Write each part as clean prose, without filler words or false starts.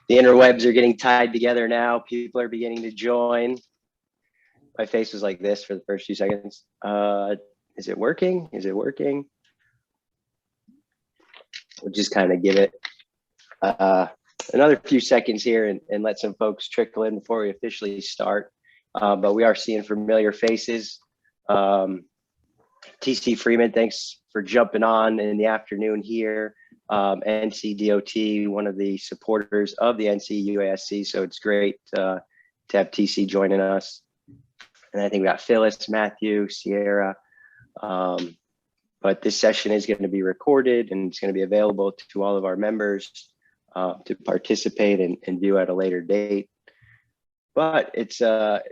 The interwebs are getting tied together now. People are beginning to join. My face was like this for the first few seconds. Is it working? Is it working? We'll just kind of give it another few seconds here and let some folks trickle in before we officially start. But we are seeing familiar faces. TC Freeman, thanks for jumping on in the afternoon here. NCDOT, one of the supporters of the NCUASC, so it's great to have TC joining us. And I think we got Phyllis, Matthew, Sierra. But this session is going to be recorded and it's going to be available to all of our members to participate and view at a later date. But it's a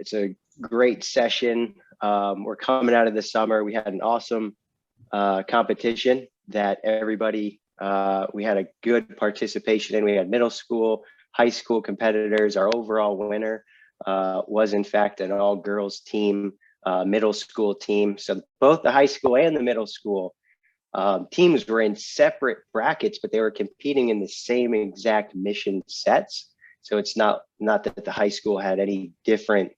great session. We're coming out of the summer. We had an awesome competition that everybody, we had a good participation in. We had middle school, high school competitors. Our overall winner was in fact an all girls team, middle school team. So both the high school and the middle school teams were in separate brackets, but they were competing in the same exact mission sets. So it's not that the high school had any different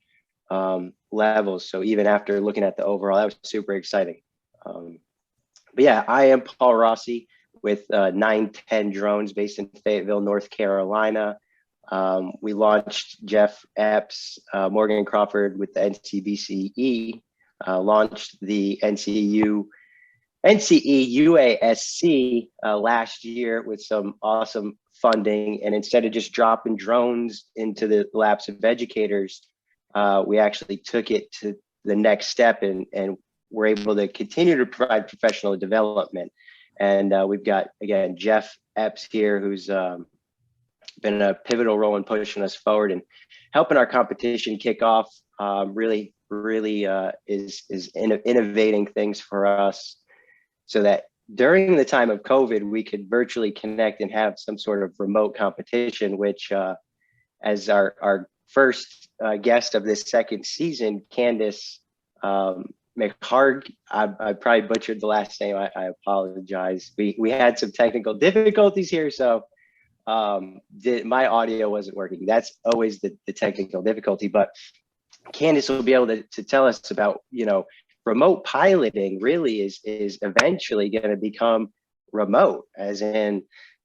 levels. So even after looking at the overall, that was super exciting. But yeah, I am Paul Rossi with 910 Drones based in Fayetteville, North Carolina. We launched Jeff Epps, Morgan Crawford with the NCBCE, launched the NCEUASC last year with some awesome funding. And instead of just dropping drones into the laps of educators, we actually took it to the next step and we're able to continue to provide professional development. And we've got, again, Jeff Epps here, who's been a pivotal role in pushing us forward and helping our competition kick off. Really is innovating things for us so that during the time of COVID, we could virtually connect and have some sort of remote competition, which as our first guest of this second season, Candace McHarg, I probably butchered the last name. I apologize. We had some technical difficulties here, so my audio wasn't working. That's always the technical difficulty, but Candace will be able to tell us about, remote piloting really is eventually going to become remote, as in,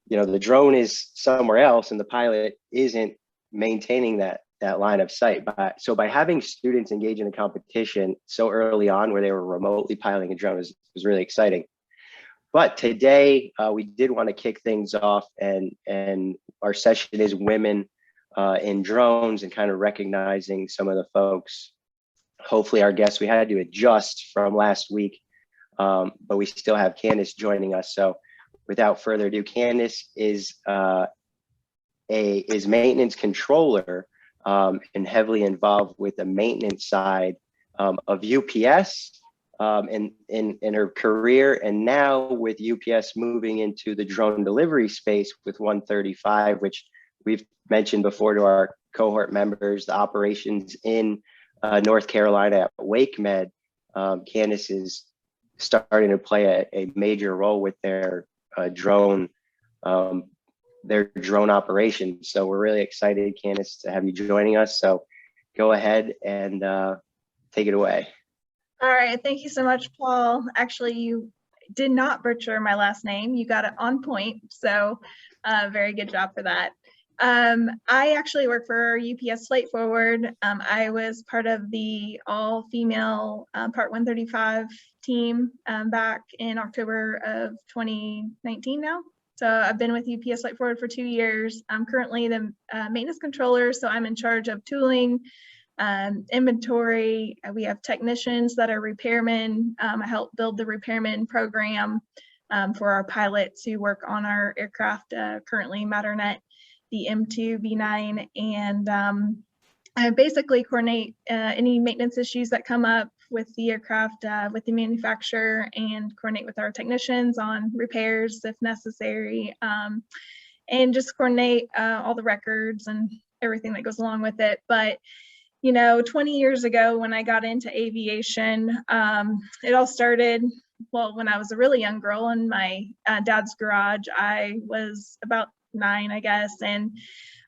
the drone is somewhere else and the pilot isn't maintaining that line of sight. So by having students engage in a competition so early on where they were remotely piloting a drone was really exciting. But today we did want to kick things off and our session is women in drones and kind of recognizing some of the folks. Hopefully our guests, we had to adjust from last week, but we still have Candace joining us. So without further ado, Candace is maintenance controller and heavily involved with the maintenance side of UPS in her career, and now with UPS moving into the drone delivery space with 135, which we've mentioned before to our cohort members, the operations in North Carolina at WakeMed. Candace is starting to play a major role with their drone operations. So we're really excited, Candace, to have you joining us. So go ahead and take it away. All right, thank you so much, Paul. Actually, you did not butcher my last name. You got it on point, so very good job for that. I actually work for UPS Flight Forward. I was part of the all-female Part 135 team back in October of 2019 now. So I've been with UPS Flight Forward for 2 years. I'm currently the maintenance controller, so I'm in charge of tooling, inventory. We have technicians that are repairmen. I help build the repairman program for our pilots who work on our aircraft, currently Matternet, the M2, V9, and I basically coordinate any maintenance issues that come up with the aircraft, with the manufacturer, and coordinate with our technicians on repairs if necessary, and just coordinate all the records and everything that goes along with it. But 20 years ago when I got into aviation, it all started, well, when I was a really young girl in my dad's garage. I was about 9, I guess, and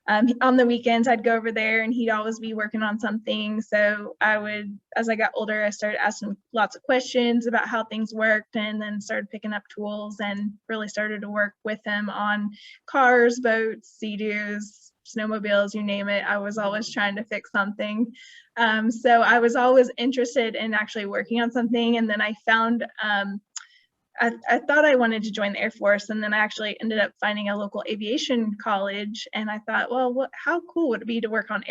On the weekends, I'd go over there and he'd always be working on something. So I would, as I got older, I started asking lots of questions about how things worked, and then started picking up tools and really started to work with him on cars, boats, Sea-Doos, snowmobiles, you name it. I was always trying to fix something. So I was always interested in actually working on something. And then I found, I thought I wanted to join the Air Force, and then I actually ended up finding a local aviation college, and I thought, well, how cool would it be to work on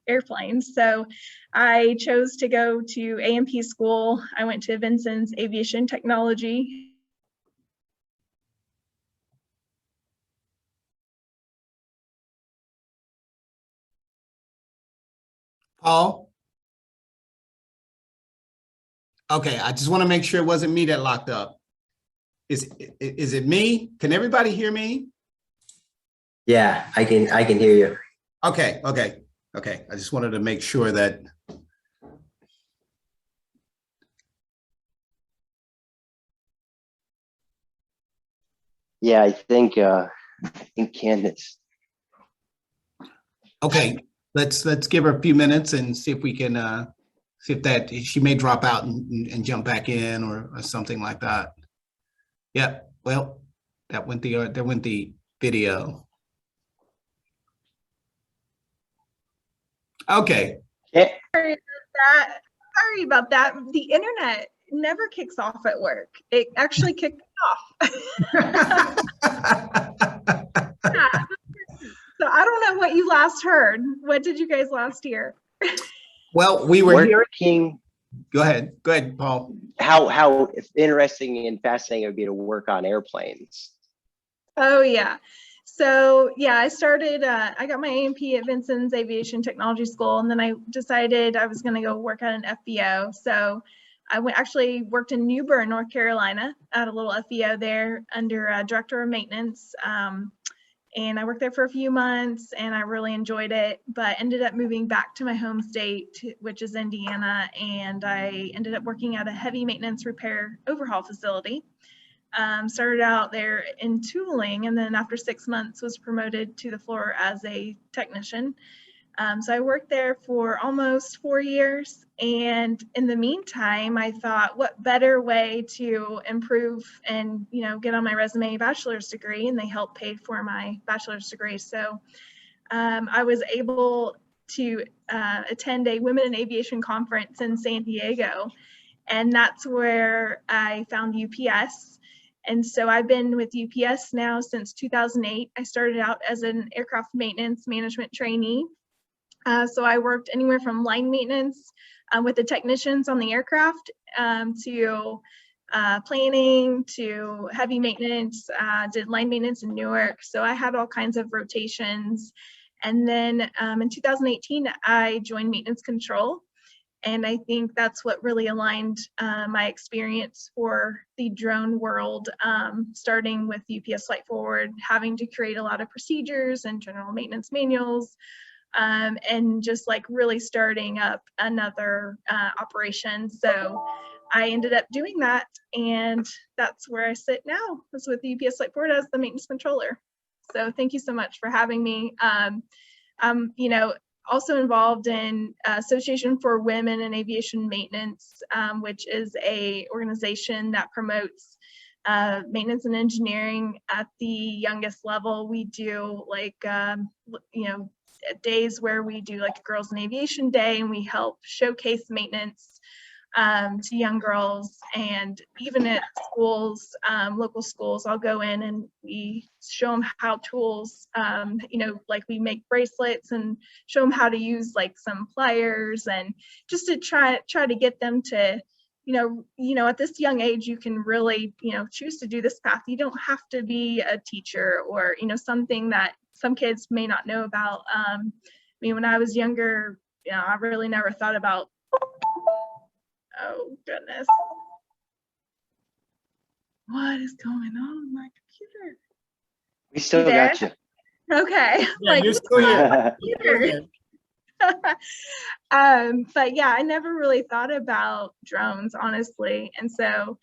airplanes? So I chose to go to A&P school. I went to Vinson's Aviation Technology. Paul? Okay, I just want to make sure it wasn't me that locked up. Is it me? Can everybody hear me? Yeah, I can hear you. Okay. I just wanted to make sure that. Yeah, I think Candace. Okay, let's give her a few minutes and see if we can see if she may drop out and jump back in or something like that. Yeah, well, that went the video. Okay. Yeah. Sorry about that. The internet never kicks off at work. It actually kicked off. Yeah. So I don't know what you last heard. What did you guys last hear? Well, we were working. Go ahead, Paul. How interesting and fascinating it would be to work on airplanes. Oh yeah. So yeah, I started, I got my A&P at Vinson's Aviation Technology School, and then I decided I was going to go work at an FBO. So I actually worked in New Bern, North Carolina, at a little FBO there under Director of Maintenance. And I worked there for a few months, and I really enjoyed it, but ended up moving back to my home state, which is Indiana, and I ended up working at a heavy maintenance repair overhaul facility. Started out there in tooling, and then after 6 months was promoted to the floor as a technician. So I worked there for almost 4 years, and in the meantime, I thought, what better way to improve and get on my resume a bachelor's degree, and they helped pay for my bachelor's degree. So I was able to attend a Women in Aviation conference in San Diego, and that's where I found UPS. And so I've been with UPS now since 2008. I started out as an aircraft maintenance management trainee. So I worked anywhere from line maintenance with the technicians on the aircraft to planning to heavy maintenance, did line maintenance in Newark. So I had all kinds of rotations. And then in 2018, I joined maintenance control. And I think that's what really aligned my experience for the drone world, starting with UPS Flight Forward, having to create a lot of procedures and general maintenance manuals, and just like really starting up another operation. So I ended up doing that, and that's where I sit now, is with the UPS Flight Forward as the maintenance controller. So thank you so much for having me. Also involved in Association for Women in Aviation Maintenance, which is a organization that promotes maintenance and engineering at the youngest level. We do like, days where we do like a Girls in Aviation Day, and we help showcase maintenance to young girls. And even at schools, local schools, I'll go in and we show them how tools, like we make bracelets and show them how to use like some pliers, and just to try to get them to, at this young age, you can really, choose to do this path. You don't have to be a teacher or, something that some kids may not know about. When I was younger, I really never thought about, oh goodness, what is going on with my computer? We still got you. Okay. Yeah, you're still here. But yeah, I never really thought about drones, honestly. And so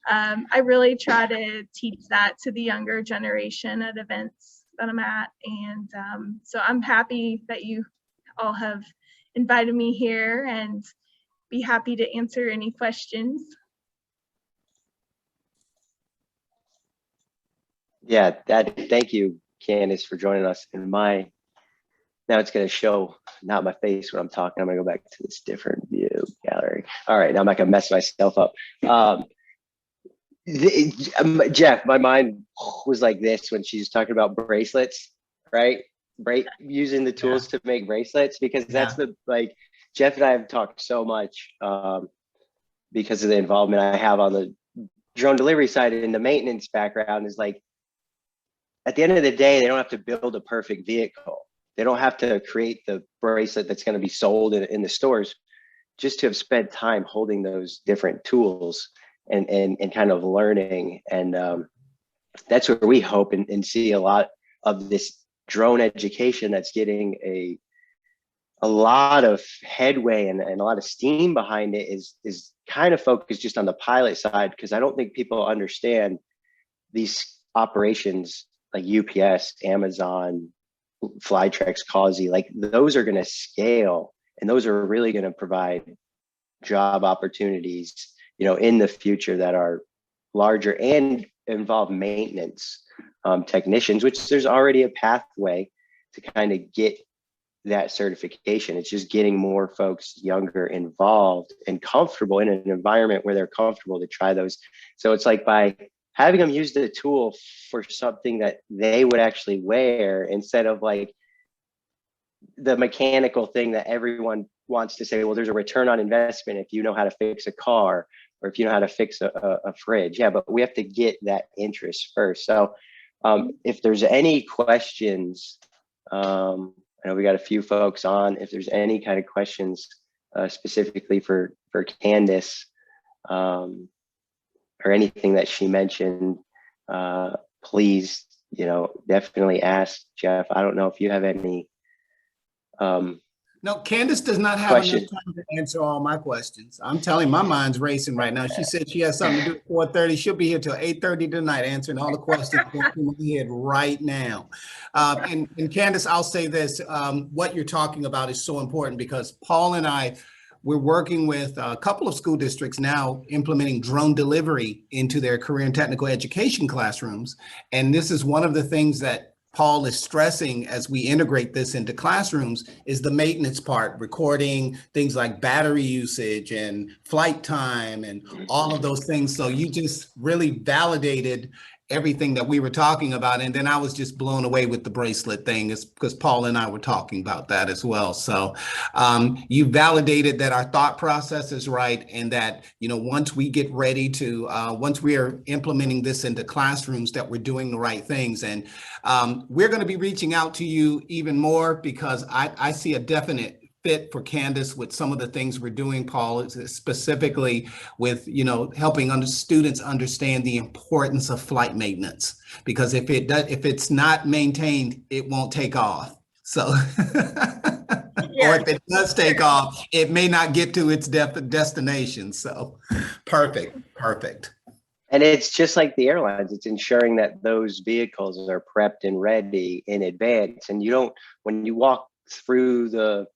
I really try to teach that to the younger generation at events that I'm at. And so I'm happy that you all have invited me here, and be happy to answer any questions. Yeah, thank you, Candace, for joining us. And now it's going to show not my face when I'm talking. I'm going to go back to this different view gallery. All right, now I'm not going to mess myself up. Jeff, my mind was like this when she's talking about bracelets, right? Using the tools to make bracelets, because that's Jeff and I have talked so much because of the involvement I have on the drone delivery side, and the maintenance background is like, at the end of the day, they don't have to build a perfect vehicle. They don't have to create the bracelet that's going to be sold in the stores. Just to have spent time holding those different tools and kind of learning. And that's where we hope and see a lot of this drone education that's getting a lot of headway and a lot of steam behind it is kind of focused just on the pilot side, because I don't think people understand these operations like UPS, Amazon, Flytrex, Causey, like those are going to scale, and those are really going to provide job opportunities, in the future that are larger and involve maintenance technicians, which there's already a pathway to kind of get that certification. It's just getting more folks younger involved and comfortable in an environment where they're comfortable to try those. So it's like by having them use the tool for something that they would actually wear, instead of like the mechanical thing that everyone wants to say, well, there's a return on investment if you know how to fix a car or if you know how to fix a fridge. Yeah, but we have to get that interest first. So if there's any questions, I know we got a few folks on. If there's any kind of questions specifically for Candace, or anything that she mentioned, please, definitely ask Jeff. I don't know if you have any. No, Candace does not have enough time to answer all my questions. I'm telling, my mind's racing right now. She said she has something to do at 4:30. She'll be here till 8:30 tonight answering all the questions going through my head right now. And Candace, I'll say this, what you're talking about is so important, because Paul and I, we're working with a couple of school districts now implementing drone delivery into their career and technical education classrooms. And this is one of the things that Paul is stressing as we integrate this into classrooms, is the maintenance part, recording things like battery usage and flight time and all of those things. So you just really validated everything that we were talking about. And then I was just blown away with the bracelet thing, is because Paul and I were talking about that as well. So you validated that our thought process is right, and that, once we get ready to, once we are implementing this into classrooms, that we're doing the right things. And we're going to be reaching out to you even more, because I see a definite fit for Candace with some of the things we're doing, Paul, specifically with, helping students understand the importance of flight maintenance, because if it's not maintained, it won't take off. So, or if it does take off, it may not get to its destination. So perfect. And it's just like the airlines, it's ensuring that those vehicles are prepped and ready in advance. And when you walk through the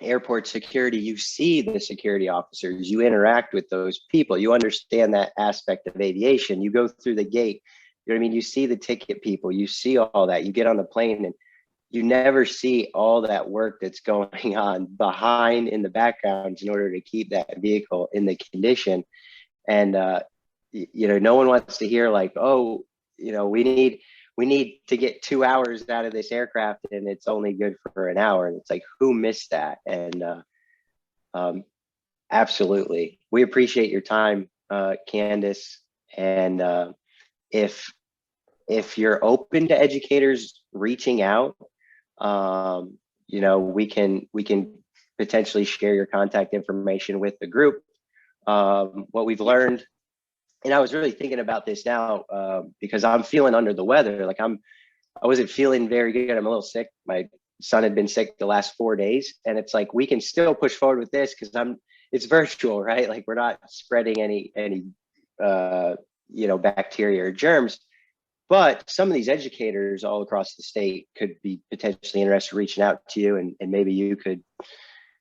airport security, you see the security officers, you interact with those people, you understand that aspect of aviation, you go through the gate, you know what I mean? You see the ticket people, you see all that, you get on the plane, and you never see all that work that's going on behind in the background in order to keep that vehicle in the condition. And, no one wants to hear like, oh, we need to get 2 hours out of this aircraft and it's only good for an hour. And it's like, who missed that? And absolutely. We appreciate your time, Candace. And if you're open to educators reaching out, we can potentially share your contact information with the group. What we've learned, and I was really thinking about this now because I'm feeling under the weather. Like I wasn't feeling very good. I'm a little sick. My son had been sick the last 4 days, and it's like, we can still push forward with this because it's virtual, right? Like we're not spreading any bacteria or germs, but some of these educators all across the state could be potentially interested in reaching out to you, and maybe you could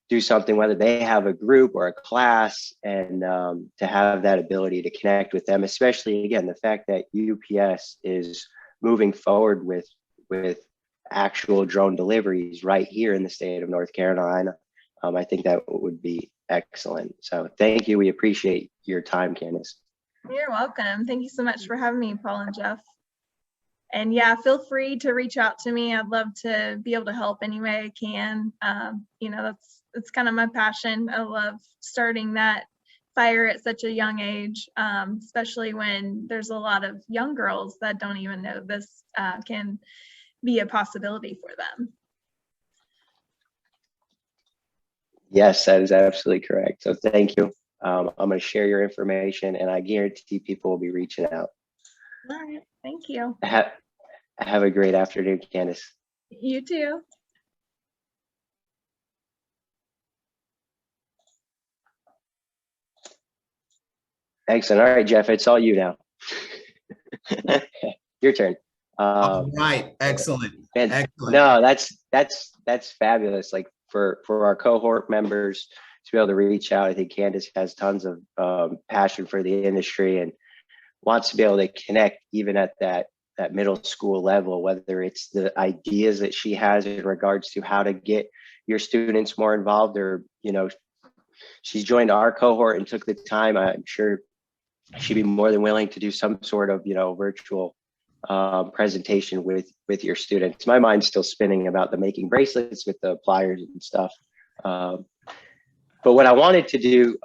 do something, whether they have a group or a class, and to have that ability to connect with them, especially, again, the fact that UPS is moving forward with actual drone deliveries right here in the state of North Carolina. I think that would be excellent. So thank you. We appreciate your time, Candace. You're welcome. Thank you so much for having me, Paul and Jeff. And yeah, feel free to reach out to me. I'd love to be able to help any way I can. You know, that's kind of my passion. I love starting that fire at such a young age, especially when there's a lot of young girls that don't even know this can be a possibility for them. Yes, that is absolutely correct. So thank you. I'm going to share your information, and I guarantee people will be reaching out. All right. Thank you. Have a great afternoon, Candace. You too. Excellent. All right, Jeff, it's all you now. Your turn. All right. Excellent. Excellent. No, that's fabulous. Like for our cohort members to be able to reach out, I think Candace has tons of passion for the industry and wants to be able to connect even at that middle school level, whether it's the ideas that she has in regards to how to get your students more involved, or, you know, she's joined our cohort and took the time. I'm sure she'd be more than willing to do some sort of, you know, virtual presentation with your students. My mind's still spinning about the making bracelets with the pliers and stuff. But what I wanted to do,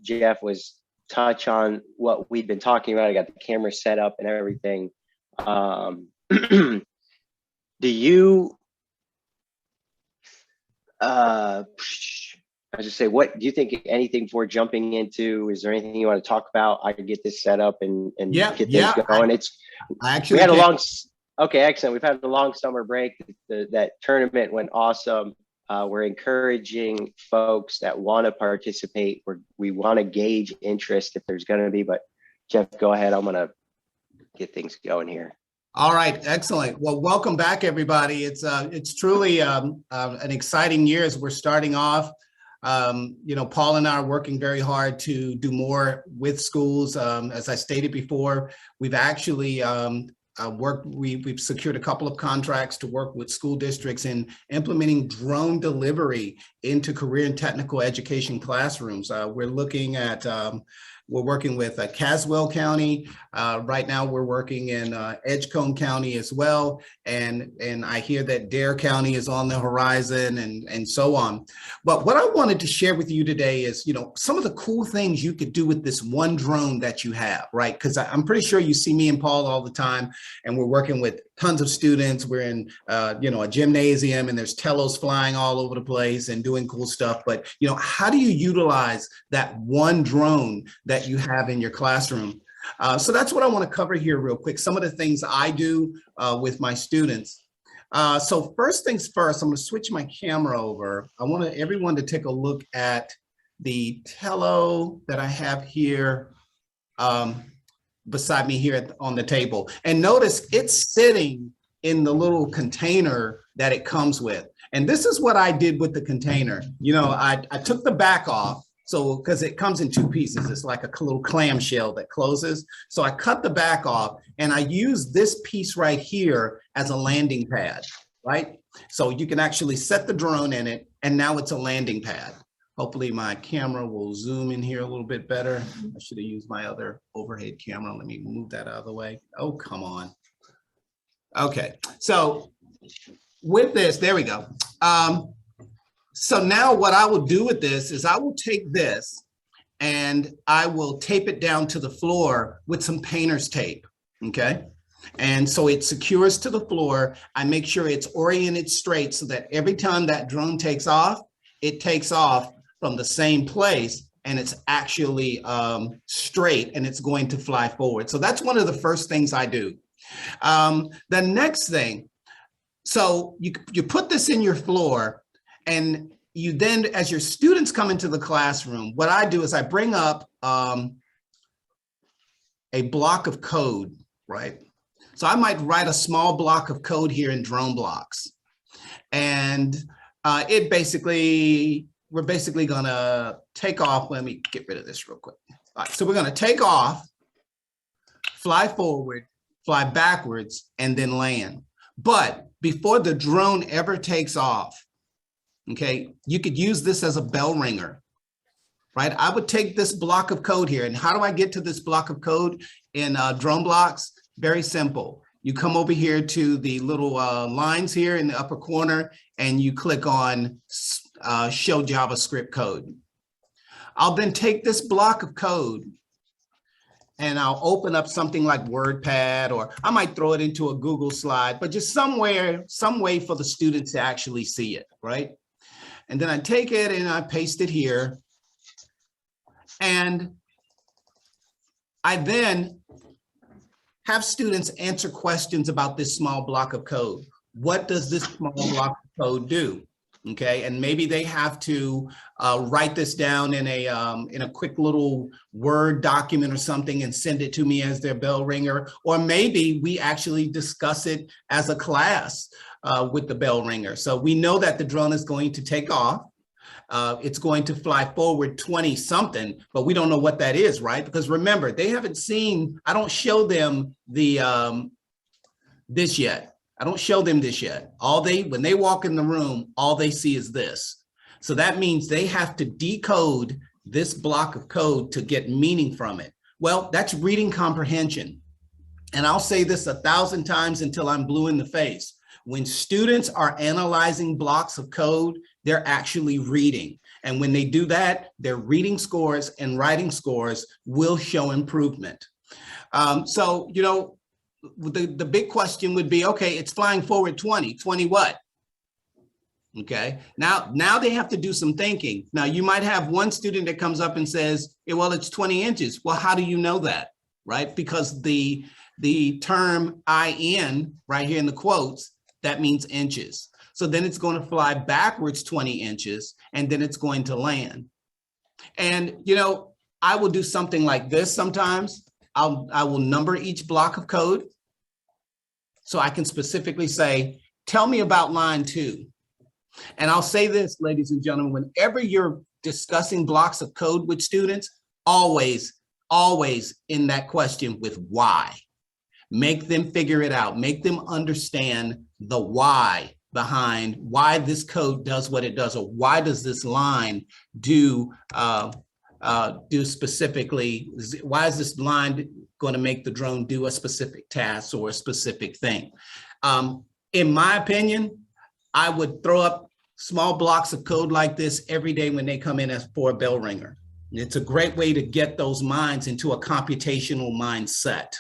Jeff, was touch on what we've been talking about. I got the camera set up and everything. Do you, I was just say, what do you think? Anything for jumping into? Is there anything you want to talk about? I could get this set up and get things going. We had a long, okay, excellent. We've had a long summer break. That tournament went awesome. We're encouraging folks that want to participate. We want to gauge interest if there's going to be, but Jeff, go ahead. I'm going to get things going here. All right, excellent. Well, welcome back, everybody. It's truly an exciting year as we're starting off. You know, Paul and I are working very hard to do more with schools. As I stated before, we've actually we've secured a couple of contracts to work with school districts in implementing drone delivery into career and technical education classrooms. We're looking at we're working with Caswell County. Right now we're working in Edgecombe County as well. And I hear that Dare County is on the horizon and so on. But what I wanted to share with you today is, you know, some of the cool things you could do with this one drone that you have, right? Because I'm pretty sure you see me and Paul all the time, and we're working with tons of students. We're in, you know, a gymnasium, and there's telos flying all over the place and doing cool stuff. But, you know, how do you utilize that one drone that you have in your classroom? So that's what I want to cover here real quick. Some of the things I do with my students. So first things first, I'm going to switch my camera over. I want everyone to take a look at the telo that I have here beside me here on the table. And notice it's sitting in the little container that it comes with. And this is what I did with the container. You know, I took the back off. So, because it comes in two pieces, it's like a little clamshell that closes. So I cut the back off and I use this piece right here as a landing pad, right? So you can actually set the drone in it, and now it's a landing pad. Hopefully my camera will zoom in here a little bit better. I should have used my other overhead camera. Let me move that out of the way. Oh, come on. Okay, so with this, there we go. So now what I will do with this is I will take this and I will tape it down to the floor with some painter's tape, okay? And so it secures to the floor. I make sure it's oriented straight so that every time that drone takes off, it takes off from the same place and it's actually straight and it's going to fly forward. So that's one of the first things I do. The next thing, so you put this in your floor, and you then, as your students come into the classroom, what I do is I bring up a block of code, right? So I might write a small block of code here in drone blocks. And we're basically gonna take off. Let me get rid of this real quick. All right, so we're gonna take off, fly forward, fly backwards, and then land. But before the drone ever takes off, okay, you could use this as a bell ringer, right? I would take this block of code here. And how do I get to this block of code in drone blocks? Very simple. You come over here to the little lines here in the upper corner, and you click on show JavaScript code. I'll then take this block of code and I'll open up something like WordPad, or I might throw it into a Google slide, but just somewhere, some way for the students to actually see it, right? And then I take it and I paste it here. And I then have students answer questions about this small block of code. What does this small block of code do? Okay, and maybe they have to write this down in a quick little Word document or something and send it to me as their bell ringer. Or maybe we actually discuss it as a class with the bell ringer. So we know that the drone is going to take off. It's going to fly forward 20 something, but we don't know what that is, right? Because remember, they haven't seen, I don't show them the this yet. I don't show them this yet. When they walk in the room, all they see is this. So that means they have to decode this block of code to get meaning from it. Well, that's reading comprehension. And I'll say this 1,000 times until I'm blue in the face. When students are analyzing blocks of code, they're actually reading. And when they do that, their reading scores and writing scores will show improvement. So, you know, the big question would be, okay, it's flying forward 20 what? Okay, now they have to do some thinking. Now you might have one student that comes up and says, yeah, well, it's 20 inches. Well, how do you know that, right? Because the term IN right here in the quotes, that means inches. So then it's going to fly backwards 20 inches and then it's going to land. And, you know, I will do something like this sometimes. I will number each block of code. So I can specifically say, tell me about line 2. And I'll say this, ladies and gentlemen, whenever you're discussing blocks of code with students, always in that question with why. Make them figure it out. Make them understand the why behind why this code does what it does, or why does this line do specifically, why is this line going to make the drone do a specific task or a specific thing? In my opinion, I would throw up small blocks of code like this every day when they come in as for a bell ringer. It's a great way to get those minds into a computational mindset.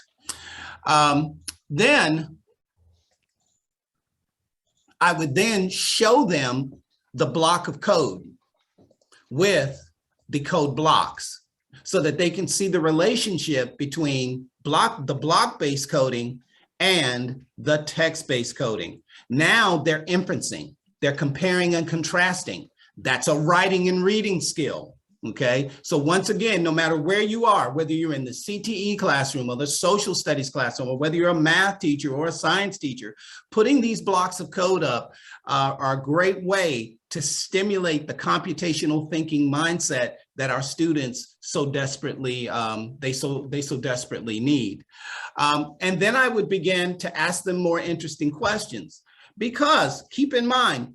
Then I would then show them the block of code with the code blocks so that they can see the relationship between the block-based coding and the text-based coding. Now they're inferencing, they're comparing and contrasting. That's a writing and reading skill. Okay, so once again, no matter where you are, whether you're in the CTE classroom or the social studies classroom, or whether you're a math teacher or a science teacher, putting these blocks of code up are a great way to stimulate the computational thinking mindset that our students so desperately, they so desperately need. And then I would begin to ask them more interesting questions, because keep in mind,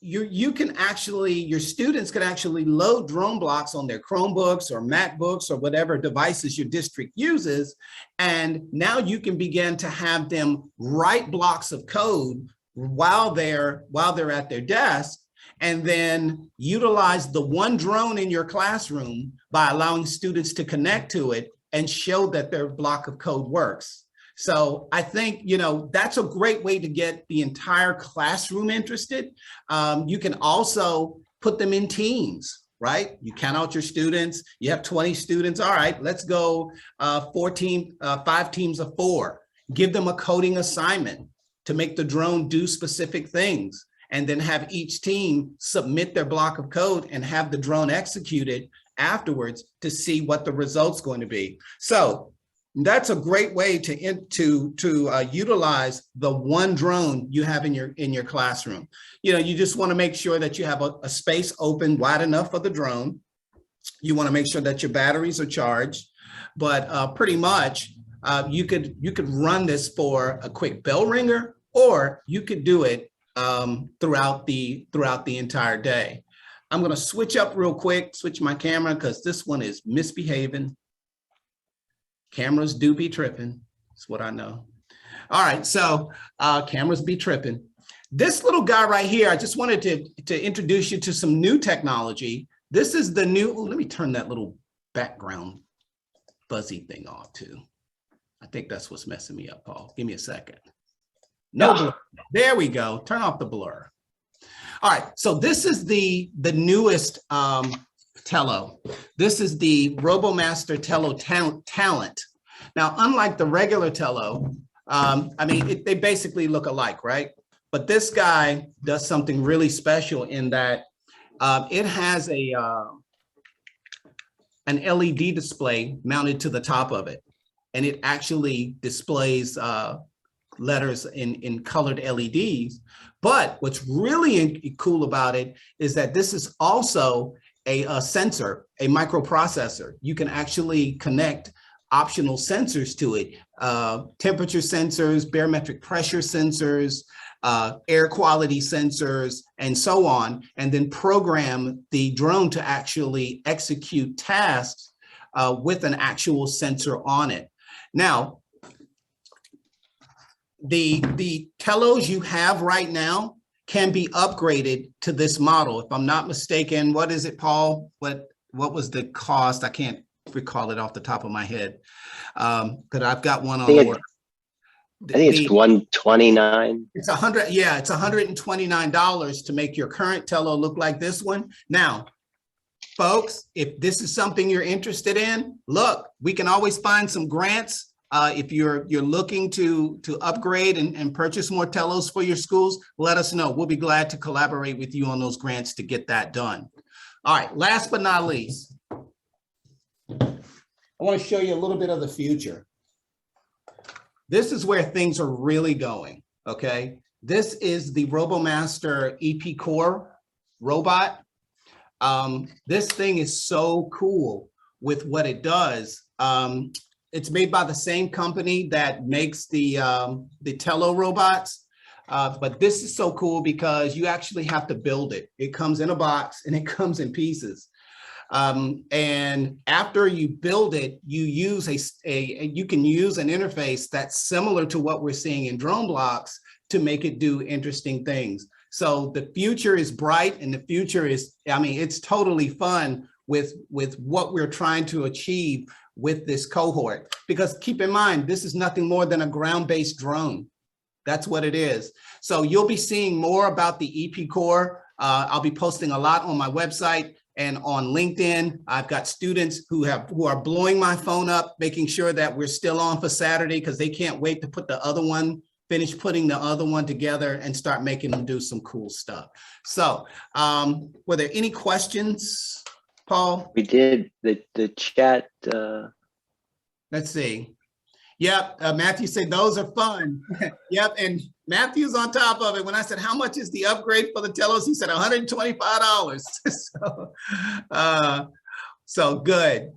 your students can actually load drone blocks on their Chromebooks or MacBooks or whatever devices your district uses. And now you can begin to have them write blocks of code while they're at their desk, and then utilize the one drone in your classroom by allowing students to connect to it and show that their block of code works. So I think, you know, that's a great way to get the entire classroom interested. You can also put them in teams, right? You count out your students, you have 20 students. All right, let's go 5 teams of 4. Give them a coding assignment to make the drone do specific things, and then have each team submit their block of code and have the drone executed afterwards to see what the result's going to be. So That's a great way to utilize the one drone you have in your classroom. You know, you just want to make sure that you have a space open wide enough for the drone. You want to make sure that your batteries are charged, but pretty much you could run this for a quick bell ringer, or you could do it throughout the entire day. I'm going to switch up real quick, switch my camera because this one is misbehaving. Cameras do be tripping. That's what I know. All right, so cameras be tripping. This little guy right here, I just wanted to introduce you to some new technology. This is the new, let me turn that little background fuzzy thing off too. I think that's what's messing me up, Paul. Give me a second. No blur. There we go. Turn off the blur. All right, so this is the newest Tello. This is the RoboMaster Tello Talent. Now, unlike the regular Tello, I mean, they basically look alike, right? But this guy does something really special in that it has an LED display mounted to the top of it, and it actually displays letters in colored LEDs. But what's really cool about it is that this is also a sensor, a microprocessor. You can actually connect optional sensors to it, temperature sensors, barometric pressure sensors, air quality sensors, and so on, and then program the drone to actually execute tasks with an actual sensor on it. Now, the Tellos you have right now can be upgraded to this model. If I'm not mistaken, what is it, Paul? What was the cost? I can't recall it off the top of my head, but I've got one on order. I think it's $129. It's it's $129 to make your current Tello look like this one. Now, folks, if this is something you're interested in, look, we can always find some grants. If you're looking to upgrade and purchase more Tellos for your schools, let us know. We'll be glad to collaborate with you on those grants to get that done. All right, last but not least, I want to show you a little bit of the future. This is where things are really going, okay? This is the RoboMaster EP Core robot. This thing is so cool with what it does. It's made by the same company that makes the Tello robots, but this is so cool because you actually have to build it. It comes in a box and it comes in pieces. And after you build it, you use you can use an interface that's similar to what we're seeing in drone blocks to make it do interesting things. So the future is bright, and the future is, I mean, it's totally fun with what we're trying to achieve with this cohort, because keep in mind, this is nothing more than a ground-based drone. That's what it is. So you'll be seeing more about the EP Core. I'll be posting a lot on my website and on LinkedIn. I've got students who are blowing my phone up, making sure that we're still on for Saturday because they can't wait to put the other one, finish putting the other one together and start making them do some cool stuff. So were there any questions, Paul? We did the chat. Let's see. Yep, Matthew said those are fun. Yep, and Matthew's on top of it. When I said, how much is the upgrade for the Tellos? He said $125. So good.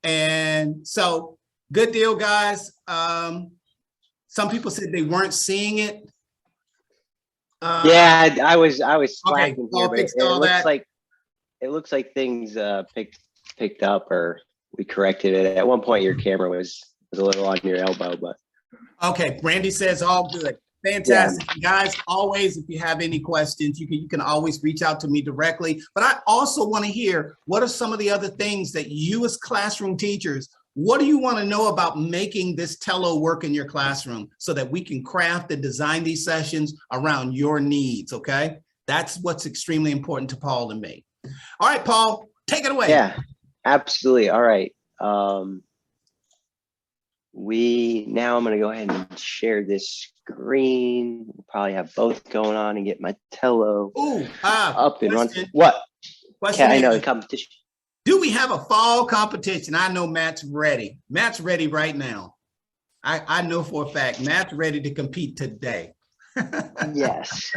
And so good deal, guys. Some people said they weren't seeing it. Yeah, I was slacking okay, here, but it looks like things picked up, or we corrected it. At one point, your camera was a little on your elbow, but. Okay, Brandy says all good. Fantastic. Yeah. Guys, always, if you have any questions, you can always reach out to me directly. But I also want to hear, what are some of the other things that you as classroom teachers, what do you want to know about making this Tello work in your classroom so that we can craft and design these sessions around your needs, okay? That's what's extremely important to Paul and me. All right, Paul, take it away. Yeah, absolutely. All right. Now I'm going to go ahead and share this screen. We'll probably have both going on and get my Tello up and running. What? Question. I know the competition. Do we have a fall competition? I know Matt's ready. Matt's ready right now. I know for a fact Matt's ready to compete today. Yes.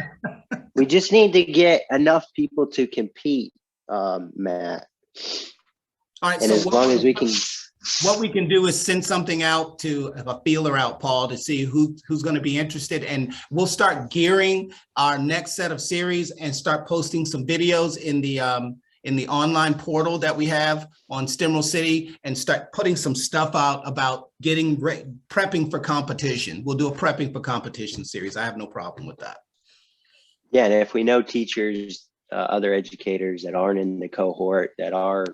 We just need to get enough people to compete, Matt. All right. And So as long as we can. What we can do is send something out to a feeler out, Paul, to see who's going to be interested. And we'll start gearing our next set of series and start posting some videos in the online portal that we have on Stimrel City, and start putting some stuff out about getting prepping for competition. We'll do a prepping for competition series. I have no problem with that. Yeah, and if we know teachers, other educators that aren't in the cohort that are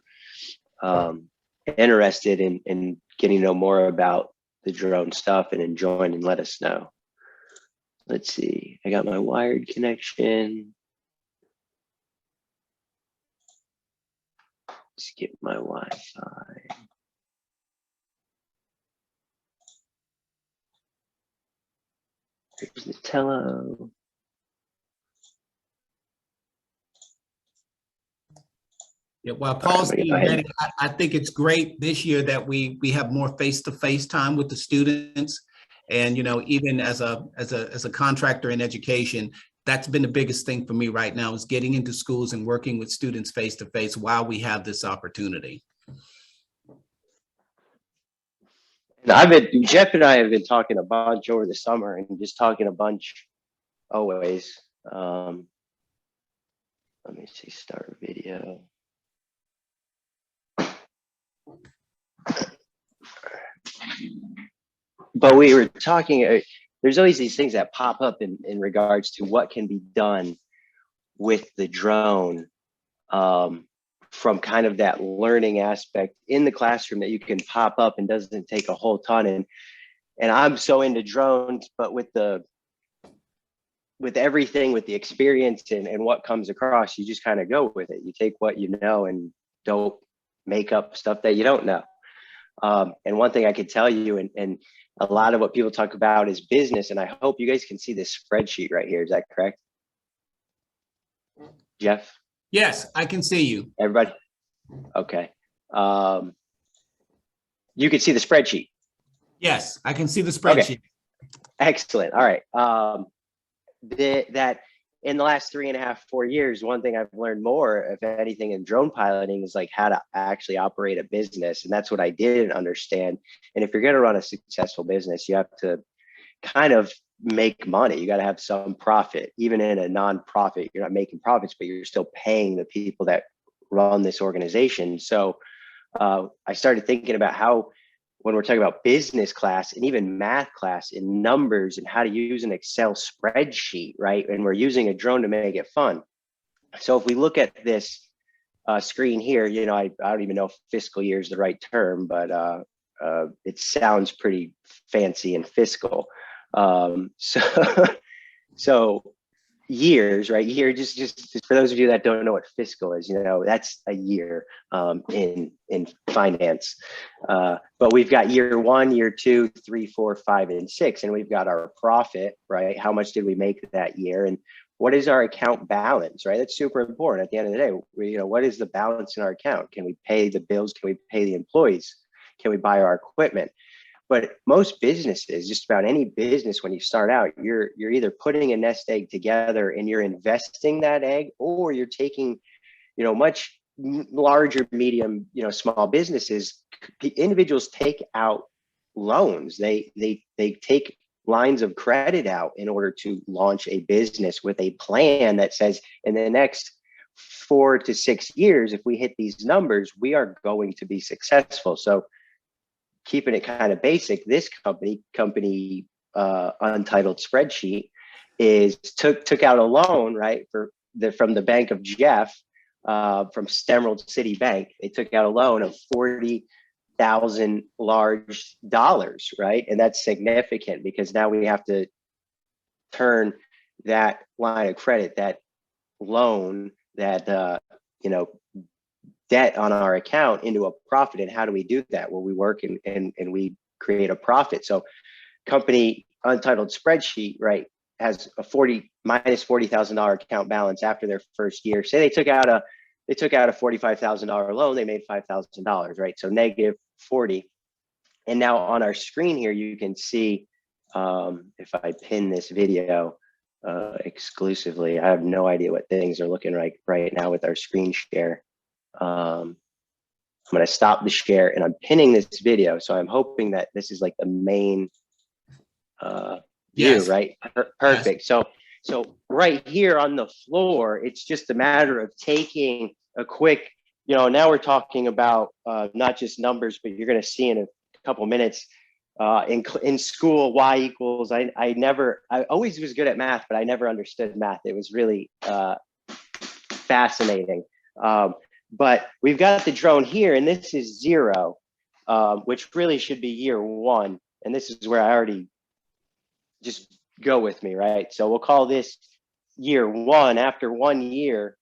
interested in getting to know more about the drone stuff and enjoying, and let us know. Let's see, I got my wired connection. Skip my Wi-Fi. Here's the tello. Yeah, while Paul's getting ready, I think it's great this year that we have more face-to-face time with the students. And, you know, even as a contractor in education, that's been the biggest thing for me right now, is getting into schools and working with students face-to-face while we have this opportunity. And Jeff and I have been talking a bunch over the summer, and just talking a bunch always. Let me see, start video. But we were talking, there's always these things that pop up in regards to what can be done with the drone, from kind of that learning aspect in the classroom that you can pop up and doesn't take a whole ton. And I'm so into drones, but with everything, with the experience and what comes across, you just kind of go with it. You take what you know and don't make up stuff that you don't know. And one thing I could tell you, and a lot of what people talk about is business, and I hope you guys can see this spreadsheet right here. Is that correct, Jeff? Yes, I can see you. Everybody? Okay. You can see the spreadsheet. Yes, I can see the spreadsheet. Okay. Excellent. All right. That in the last 3.5, 4 years, one thing I've learned more, if anything, in drone piloting is like how to actually operate a business. And that's what I didn't understand. And if you're going to run a successful business, you have to kind of make money. You got to have some profit. Even in a non-profit, you're not making profits, but you're still paying the people that run this organization. So I started thinking about how, when we're talking about business class and even math class in numbers and how to use an Excel spreadsheet, right? And we're using a drone to make it fun. So if we look at this screen here, you know, I don't even know if fiscal year is the right term, but it sounds pretty fancy and fiscal. So years, right? Year, just for those of you that don't know what fiscal is, you know, that's a year in finance. But we've got year 1, year 2, 3, 4, 5, and 6, and we've got our profit, right? How much did we make that year, and what is our account balance, right? That's super important. At the end of the day, you know, what is the balance in our account? Can we pay the bills? Can we pay the employees? Can we buy our equipment? But most businesses, just about any business, when you start out, you're either putting a nest egg together and you're investing that egg, or you're taking, you know, much larger, medium, you know, small businesses, individuals take out loans. They take lines of credit out in order to launch a business with a plan that says, in the next 4 to 6 years, if we hit these numbers, we are going to be successful. So keeping it kind of basic, this company Untitled Spreadsheet took out a loan, right, from the bank of Jeff, from Emerald City Bank. They took out a loan of $40,000 large dollars, right? And that's significant, because now we have to turn that line of credit, that loan, that you know, debt on our account into a profit. And how do we do that? Well, we work and we create a profit. So company Untitled Spreadsheet, right, has a minus $40,000 account balance after their first year. Say they took out a they took out a $45,000 loan, they made $5,000, right? So negative 40. And now on our screen here, you can see, if I pin this video exclusively, I have no idea what things are looking like right now with our screen share. I'm going to stop the share and I'm pinning this video. So I'm hoping that this is like the main view, Yes. right? Perfect. Yes. So right here on the floor, it's just a matter of taking a quick, now we're talking about not just numbers, but you're going to see in a couple minutes in school, y equals, I always was good at math, but I never understood math. It was really fascinating. But we've got the drone here, and this is 0, which really should be year 1. And this is where I already just go with me, right? So we'll call this year 1. After 1 year,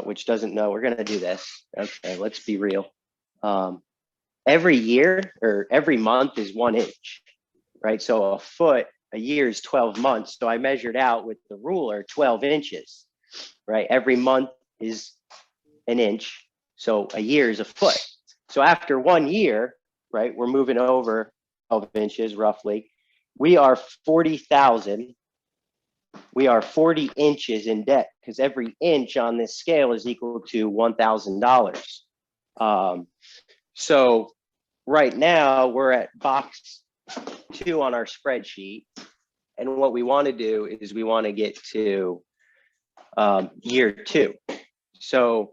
which doesn't know, we're going to do this. Okay, let's be real. Every year or every month is 1 inch, right? So a year is 12 months. So I measured out with the ruler 12 inches, right? Every month is an inch. So a year is a foot. So after 1 year, right, we're moving over 12 inches roughly. We are 40,000. We are 40 inches in debt because every inch on this scale is equal to $1,000. So right now we're at box 2 on our spreadsheet. And what we want to do is we want to get to year 2. So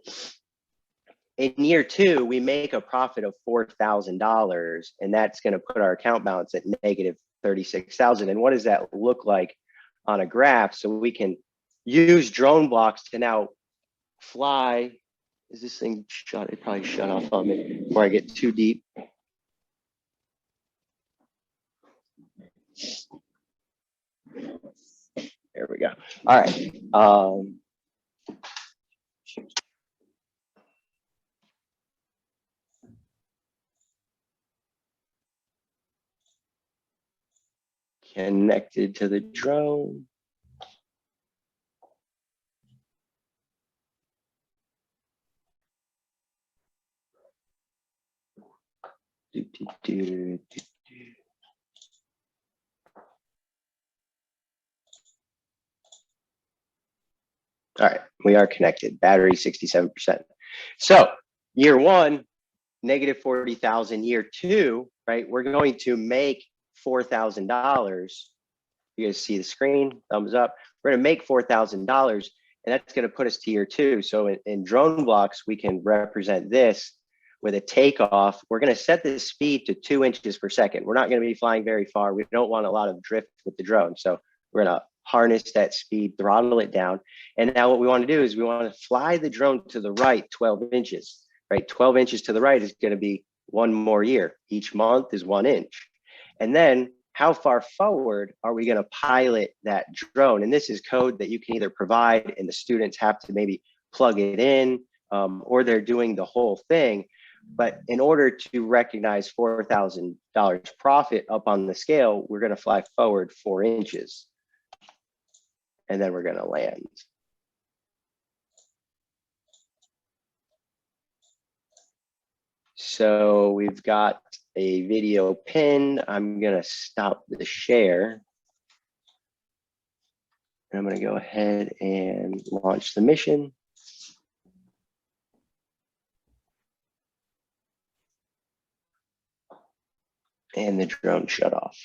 in year 2, we make a profit of $4,000, and that's going to put our account balance at negative 36,000. And what does that look like on a graph? So we can use drone blocks to now fly. Is this thing shut? It probably shut off on me before I get too deep. There we go. All right. Connected to the drone. All right, we are connected. Battery 67%. So year 1, negative 40,000. Year 2, right? We're going to make $4,000. You guys see the screen? Thumbs up. We're going to make $4,000, and that's going to put us to year 2. So in drone blocks, we can represent this with a takeoff. We're going to set the speed to 2 inches per second. We're not going to be flying very far. We don't want a lot of drift with the drone. So we're going to harness that speed, throttle it down. And now what we want to do is we want to fly the drone to the right 12 inches, right? 12 inches to the right is going to be 1 more year. Each month is 1 inch. And then how far forward are we going to pilot that drone? And this is code that you can either provide and the students have to maybe plug it in, or they're doing the whole thing. But in order to recognize $4,000 profit up on the scale, we're going to fly forward 4 inches. And then we're going to land. So we've got a video pin. I'm going to stop the share. And I'm going to go ahead and launch the mission. And the drone shut off.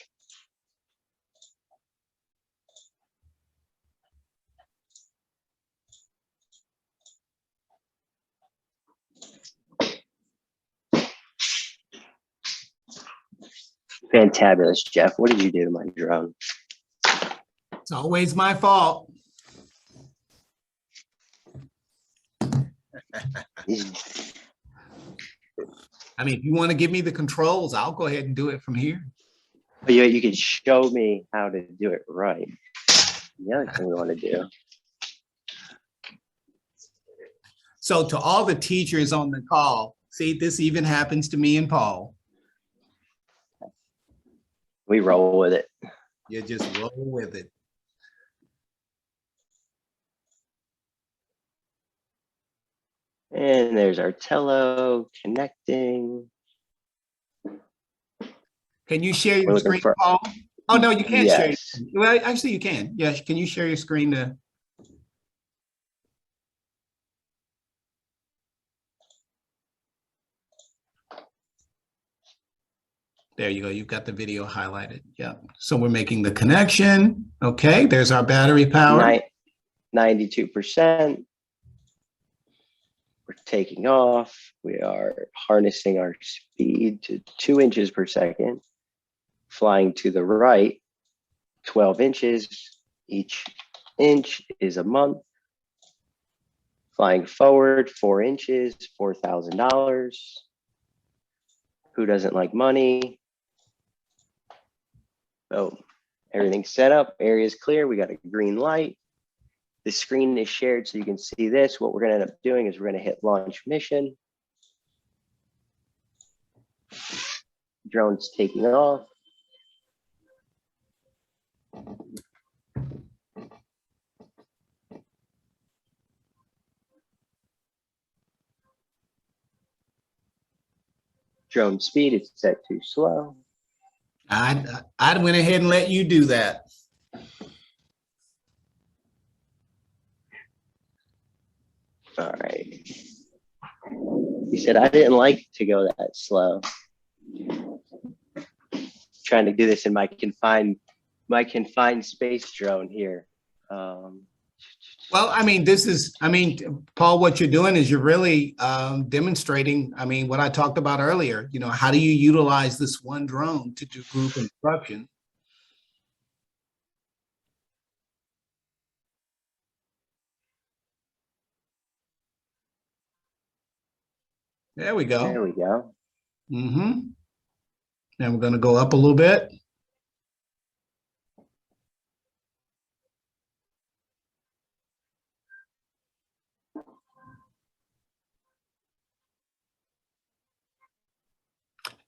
Fantabulous, Jeff. What did you do to my drone? It's always my fault. I mean, if you want to give me the controls, I'll go ahead and do it from here. But you can show me how to do it right. The other thing we want to do. So to all the teachers on the call, see, this even happens to me and Paul. We roll with it. You just roll with it. And there's our tello connecting. Can you share We're your looking screen, for, Paul? Oh, no, you can't share. yes. Well, actually you can. Yes, can you share your screen to? There you go. You've got the video highlighted. Yeah. So we're making the connection. Okay. There's our battery power. 92%. We're taking off. We are harnessing our speed to 2 inches per second. Flying to the right, 12 inches. Each inch is a month. Flying forward, 4 inches, $4,000. Who doesn't like money? Oh, everything's set up. Area's clear. We got a green light. The screen is shared so you can see this. What we're going to end up doing is we're going to hit launch mission. Drone's taking off. Drone speed is set too slow. I'd went ahead and let you do that. All right. He said, I didn't like to go that slow. Trying to do this in my confined space drone here. Well, I mean, Paul, what you're doing is you're really demonstrating, what I talked about earlier, how do you utilize this one drone to do group instruction? There we go. There we go. Mm-hmm. Now we're going to go up a little bit.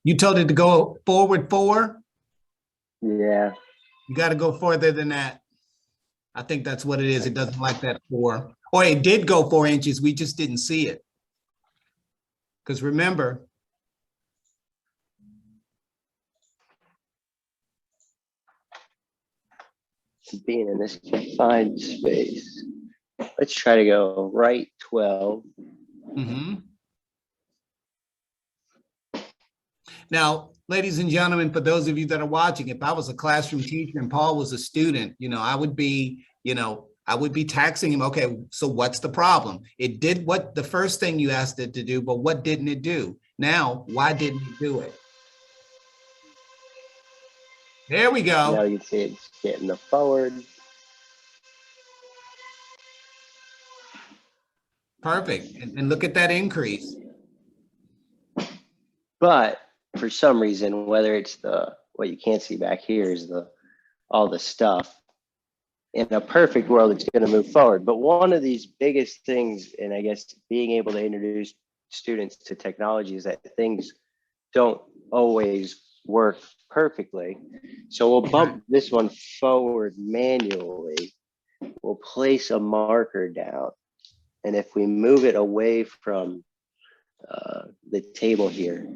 You told it to go forward 4? Yeah. You got to go further than that. I think that's what it is. It doesn't like that 4. Or it did go 4 inches. We just didn't see it. Because remember, being in this confined space. Let's try to go right 12. mm-hmm. Now, ladies and gentlemen, for those of you that are watching, if I was a classroom teacher and Paul was a student, I would be taxing him. Okay, so what's the problem? It did what the first thing you asked it to do, but what didn't it do? Now, why didn't it do it? There we go. Now you can see it's getting the forward. Perfect. And look at that increase. But for some reason, whether it's what you can't see back here is all the stuff. In a perfect world, it's going to move forward. But one of these biggest things, and I guess being able to introduce students to technology, is that things don't always work perfectly. So we'll bump this one forward manually. We'll place a marker down. And if we move it away from the table here.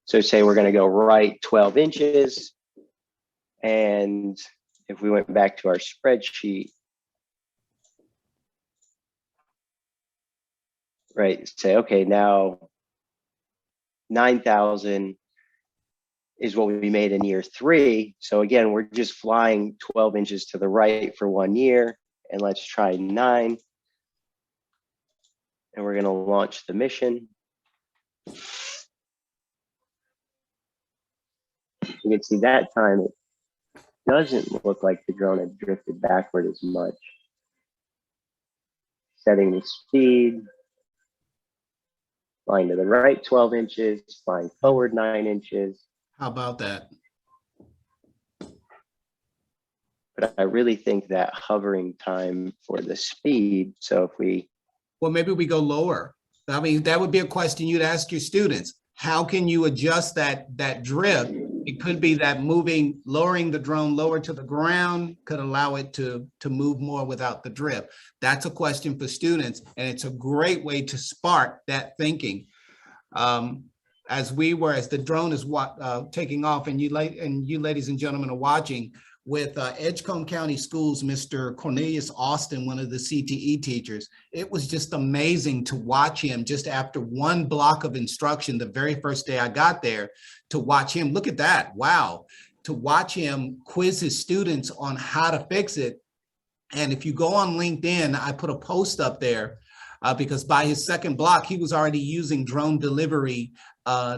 So say we're going to go right 12 inches. And if we went back to our spreadsheet, right, say, okay, now 9,000 is what we made in year 3. So again, we're just flying 12 inches to the right for 1 year. And let's try 9. And we're going to launch the mission. You can see that time it doesn't look like the drone had drifted backward as much. Setting the speed. Flying to the right 12 inches, flying forward 9 inches. How about that? But I really think that hovering time for the speed, so if we... Well, maybe we go lower. That would be a question you'd ask your students. How can you adjust that drift It could be that lowering the drone lower to the ground could allow it to move more without the drift. That's a question for students, and it's a great way to spark that thinking. As the drone is taking off, and you ladies and gentlemen are watching, with Edgecombe County Schools, Mr. Cornelius Austin, one of the CTE teachers, it was just amazing to watch him just after one block of instruction, the very first day I got there, to watch him, look at that, wow, to watch him quiz his students on how to fix it. And if you go on LinkedIn, I put a post up there because by his second block, he was already using drone delivery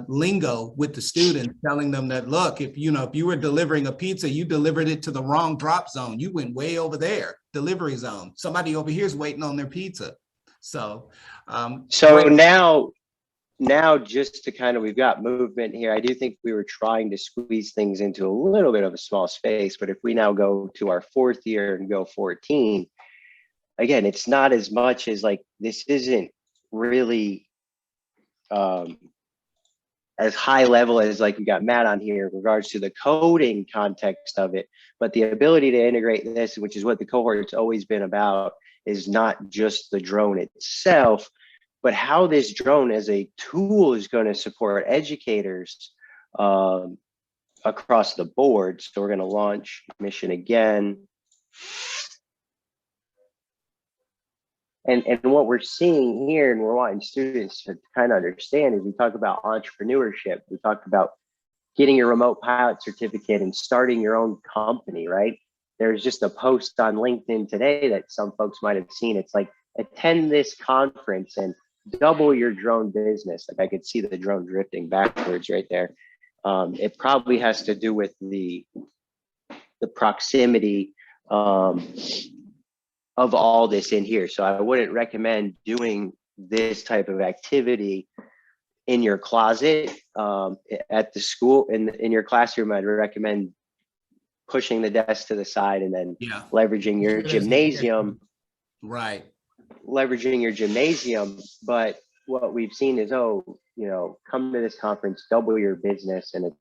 lingo with the students, telling them that, look, if you were delivering a pizza, you delivered it to the wrong drop zone. You went way over there, delivery zone. Somebody over here is waiting on their pizza. So, now just to kind of, we've got movement here. I do think we were trying to squeeze things into a little bit of a small space, but if we now go to our 4th year and go 14, again, it's not as much as like, this isn't really as high level as like we got Matt on here in regards to the coding context of it, but the ability to integrate this, which is what the cohort's always been about, is not just the drone itself, but how this drone as a tool is going to support educators across the board. So we're going to launch mission again. And what we're seeing here, and we're wanting students to kind of understand, is we talk about entrepreneurship. We talk about getting your remote pilot certificate and starting your own company, right? There's just a post on LinkedIn today that some folks might have seen. It's like, attend this conference and double your drone business. Like, I could see the drone drifting backwards right there. It probably has to do with the proximity of all this in here. So I wouldn't recommend doing this type of activity in your closet at the school. In your classroom, I'd recommend pushing the desk to the side and then leveraging your gymnasium. Right. Leveraging your gymnasium. But what we've seen is, come to this conference, double your business. And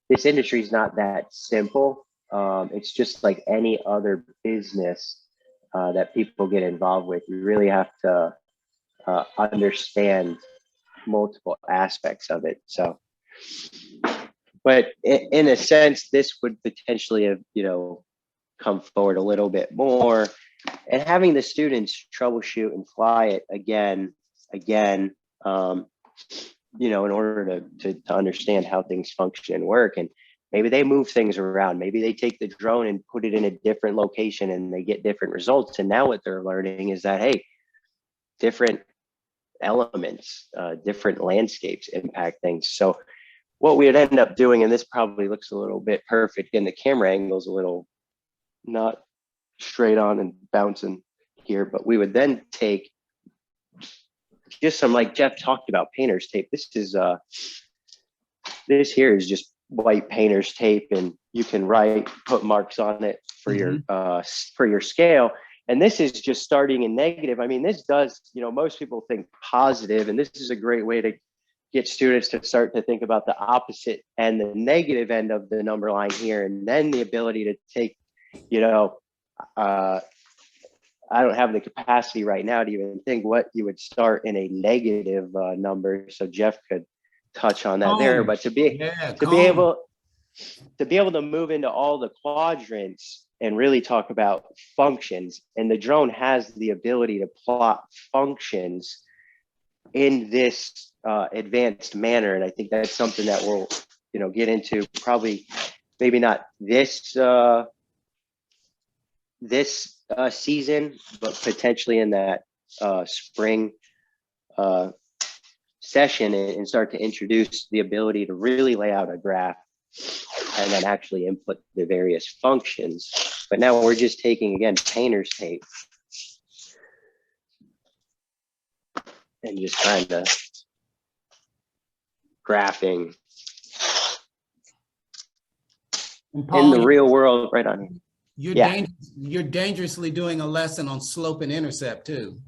this industry is not that simple. It's just like any other business that people get involved with. You really have to understand multiple aspects of it. So, but in a sense, this would potentially have, come forward a little bit more, and having the students troubleshoot and fly it again, in order to understand how things function and work. And maybe they move things around. Maybe they take the drone and put it in a different location and they get different results. And now what they're learning is that, hey, different elements, different landscapes impact things. So what we would end up doing, and this probably looks a little bit perfect, and the camera angle is a little not straight on and bouncing here, but we would then take just some, like Jeff talked about, painter's tape. This here is just white painter's tape, and you can put marks on it for your scale. And this is just starting in negative. I mean, this does, most people think positive, and this is a great way to get students to start to think about the opposite and the negative end of the number line here. And then the ability to take, I don't have the capacity right now to even think what you would start in a negative number. So Jeff could touch on that there, but to be able to move into all the quadrants and really talk about functions, and the drone has the ability to plot functions in this advanced manner. And I think that's something that we'll get into, probably maybe not this season, but potentially in that spring session, and start to introduce the ability to really lay out a graph and then actually input the various functions. But now we're just taking, again, painter's tape and just kind of graphing in the real world right on here. You're dangerously doing a lesson on slope and intercept too.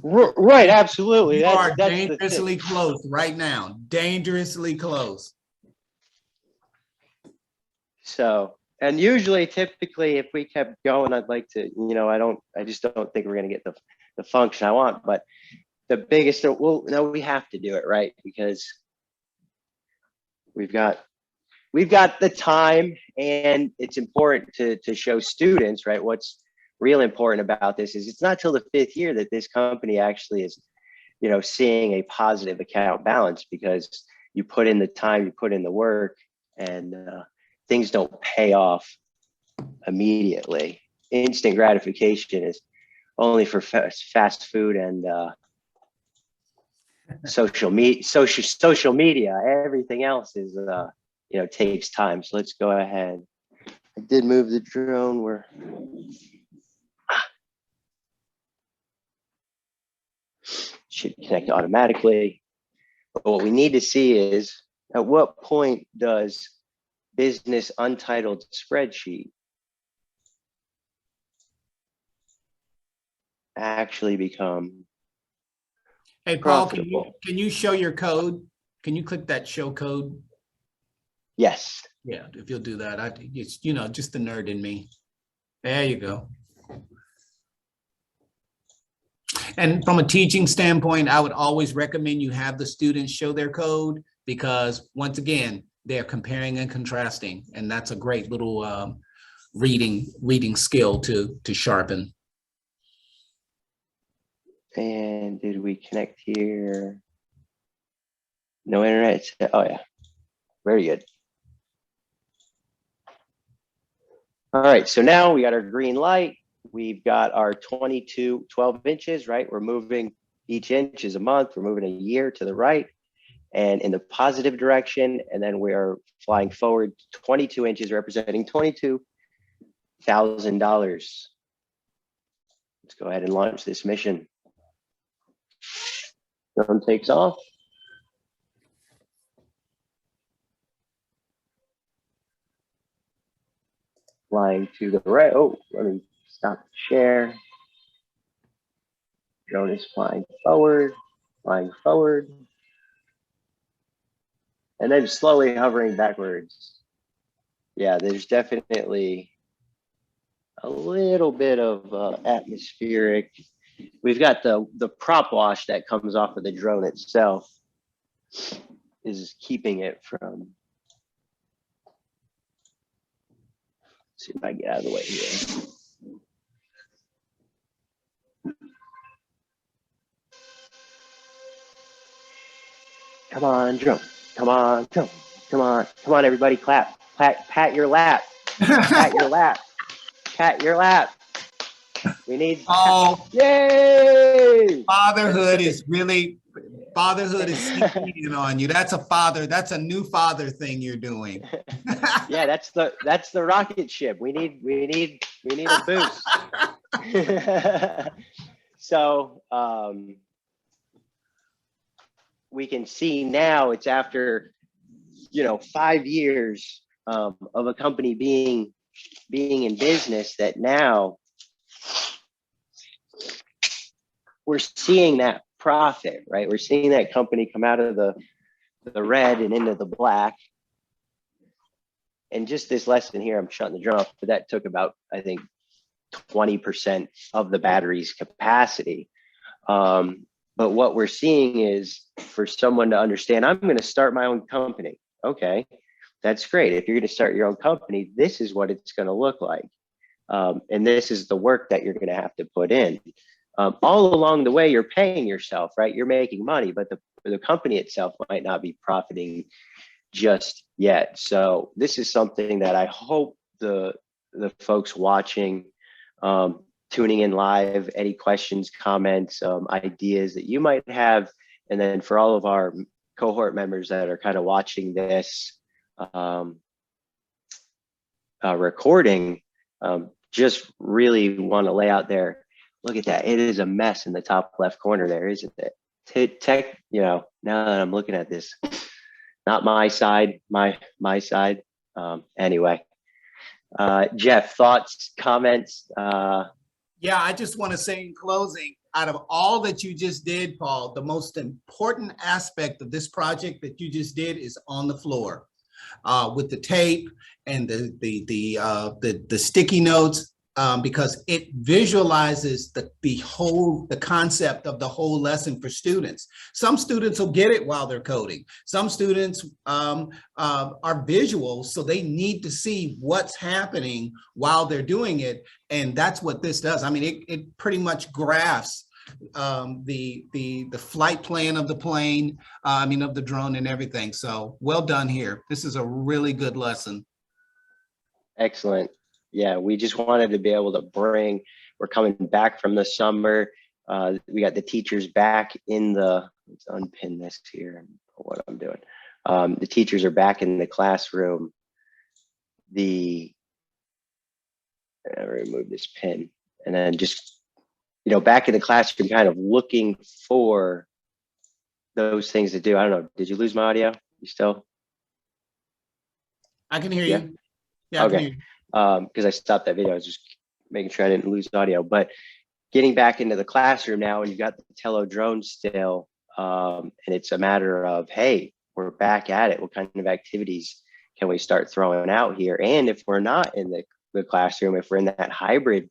Right, absolutely. You are dangerously close right now. Dangerously close. So, and usually, typically, if we kept going, I'd like to, I just don't think we're going to get the function I want. But the biggest, well, no, we have to do it, right? Because we've got the time, and it's important to show students, right? What's real important about this is it's not till the 5th year that this company actually is, seeing a positive account balance, because you put in the time, you put in the work, and things don't pay off immediately. Instant gratification is only for fast food and social media. Everything else is takes time. So let's go ahead. I did move the drone. Should connect automatically. But what we need to see is, at what point does business untitled spreadsheet actually become Hey, Paul, profitable? can you show your code? Can you click that show code? Yes. Yeah, if you'll do that. It's, just the nerd in me. There you go. And from a teaching standpoint, I would always recommend you have the students show their code, because once again, they're comparing and contrasting, and that's a great little reading skill to sharpen. And did we connect here? No internet. Oh yeah, very good. All right, so now we got our green light. We've got our 12 inches, right? We're moving, each inch is a month. We're moving a year to the right and in the positive direction. And then we are flying forward 22 inches, representing $22,000. Let's go ahead and launch this mission. Drone takes off. Flying to the right. Oh, let me stop the share. Drone is flying forward, and then slowly hovering backwards. Yeah, there's definitely a little bit of atmospheric. We've got the prop wash that comes off of the drone itself is keeping it from. Let's see if I get out of the way here. Come on, drone. Come on, drone. Come on, everybody, clap. Pat your lap. Pat your lap. Pat your lap. We need. Oh, yay! Fatherhood is sneaking in on you. That's a new father thing you're doing. Yeah, that's the rocket ship. We need a boost. So we can see now it's after 5 years of a company being in business, that now we're seeing that profit, right? We're seeing that company come out of the red and into the black. And just this lesson here, I'm shutting the drone off, but that took about, I think, 20% of the battery's capacity. But what we're seeing is, for someone to understand, I'm going to start my own company. Okay, that's great. If you're going to start your own company, this is what it's going to look like. And this is the work that you're going to have to put in. All along the way, you're paying yourself, right? You're making money, but the company itself might not be profiting just yet. So this is something that I hope the folks watching, tuning in live, any questions, comments, ideas that you might have, and then for all of our cohort members that are kind of watching this recording, just really want to lay out there. Look at that. It is a mess in the top left corner there, isn't it? Tech, now that I'm looking at this, not my side, my side. Anyway, Jeff, thoughts, comments? Yeah, I just want to say in closing, out of all that you just did, Paul, the most important aspect of this project that you just did is on the floor. with the tape and the sticky notes, because it visualizes the concept of the whole lesson for students. Some students will get it while they're coding. Some students are visual, so they need to see what's happening while they're doing it. And that's what this does. I mean, it pretty much graphs the flight plan of the plane, of the drone and everything. So well done here. This is a really good lesson. Excellent. Yeah, we just wanted to be able to we're coming back from the summer. We got the teachers back let's unpin this here and what I'm doing. The teachers are back in the classroom. I'll remove this pin, and then just, back in the classroom, kind of looking for those things to do. I don't know. Did you lose my audio? You still? I can hear you. Yeah. Okay. Because I stopped that video. I was just making sure I didn't lose audio. But getting back into the classroom now, and you've got the Tello drone still, and it's a matter of, hey, we're back at it. What kind of activities can we start throwing out here? And if we're not in the classroom, if we're in that hybrid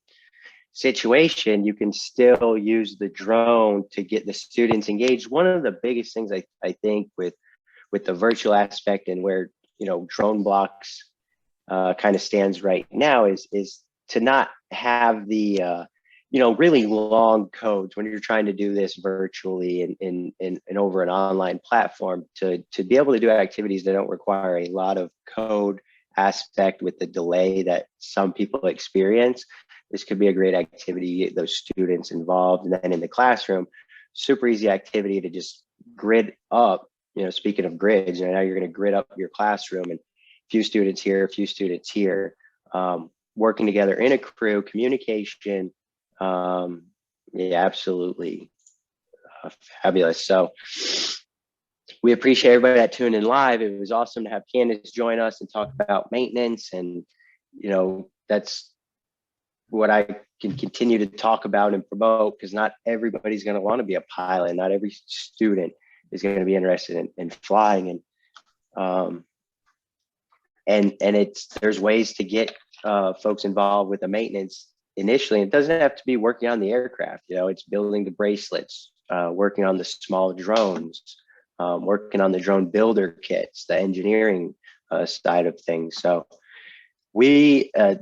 situation, you can still use the drone to get the students engaged. One of the biggest things I think with the virtual aspect and where drone blocks kind of stands right now is to not have the really long codes when you're trying to do this virtually and over an online platform, to be able to do activities that don't require a lot of code aspect with the delay that some people experience. This could be a great activity to get those students involved. And then in the classroom, super easy activity to just grid up. Speaking of grids, now you're going to grid up your classroom, and a few students here, a few students here, working together in a crew, communication. Yeah, absolutely fabulous. So we appreciate everybody that tuned in live. It was awesome to have Candace join us and talk about maintenance. And, that's what I can continue to talk about and promote, because not everybody's going to want to be a pilot. Not every student is going to be interested in flying. And there's ways to get folks involved with the maintenance initially. It doesn't have to be working on the aircraft. It's building the bracelets, working on the small drones, working on the drone builder kits, the engineering side of things. So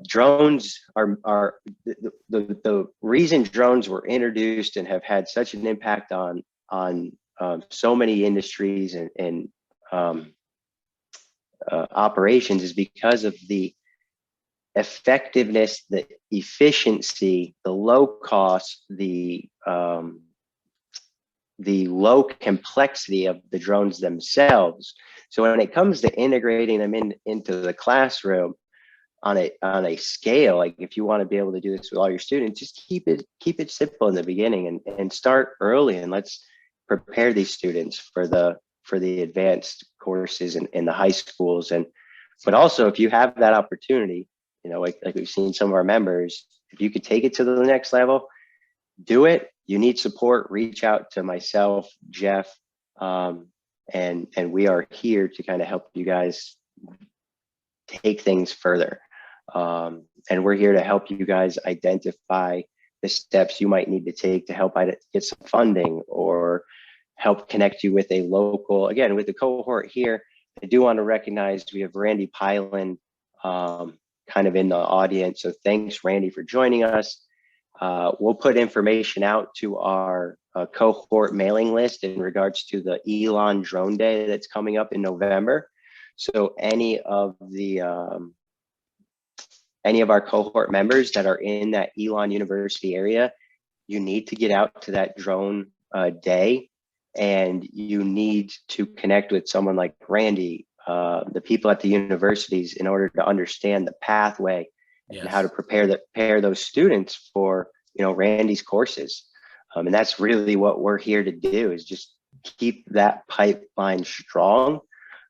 drones are the reason drones were introduced and have had such an impact on so many industries and operations is because of the effectiveness, the efficiency, the low cost, the low complexity of the drones themselves. So when it comes to integrating them into the classroom on a scale, like if you want to be able to do this with all your students, just keep it simple in the beginning and start early, and let's prepare these students for the advanced courses in the high schools. But also, if you have that opportunity, like we've seen some of our members, if you could take it to the next level, do it. You need support, reach out to myself, Jeff, and we are here to kind of help you guys take things further. And we're here to help you guys identify the steps you might need to take to help get some funding, or help connect you with a local, again, with the cohort here. I do want to recognize we have Randy Pylan kind of in the audience. So thanks, Randy, for joining us. We'll put information out to our cohort mailing list in regards to the Elon Drone Day that's coming up in November. So any of our cohort members that are in that Elon University area, you need to get out to that drone day, and you need to connect with someone like Randy, the people at the universities, in order to understand the pathway. Yes. And how to prepare those students for Randy's courses. And that's really what we're here to do, is just keep that pipeline strong,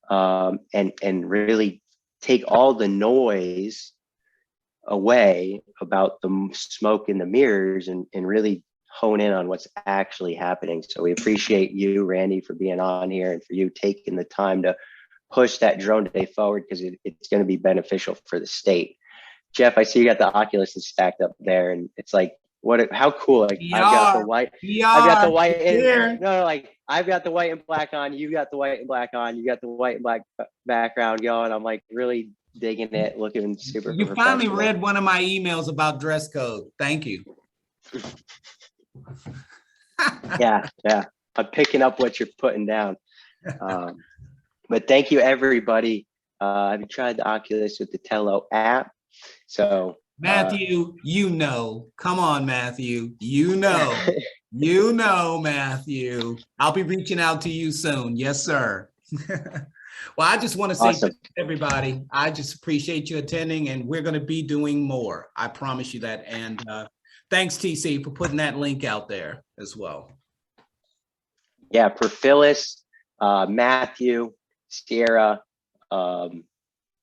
and really take all the noise away about the smoke and the mirrors, and really hone in on what's actually happening. So we appreciate you, Randy, for being on here, and for you taking the time to push that drone day forward because it's going to be beneficial for the state. Jeff, I see you got the Oculus stacked up there, and it's like, how cool. Like I've got the white and no, like I've got the white and black on, you got the white and black on, you got the white and black background going. I'm like really digging it, looking super. You finally read one of my emails about dress code. Thank you. Yeah. I'm picking up what you're putting down. But thank you, everybody. I've tried the Oculus with the Tello app. So Matthew, come on, Matthew, Matthew, I'll be reaching out to you soon. Yes, sir. Well, I just want to say to everybody, I just appreciate you attending, and we're going to be doing more. I promise you that. And thanks, TC, for putting that link out there as well. Yeah, for Phyllis, Matthew, Sierra,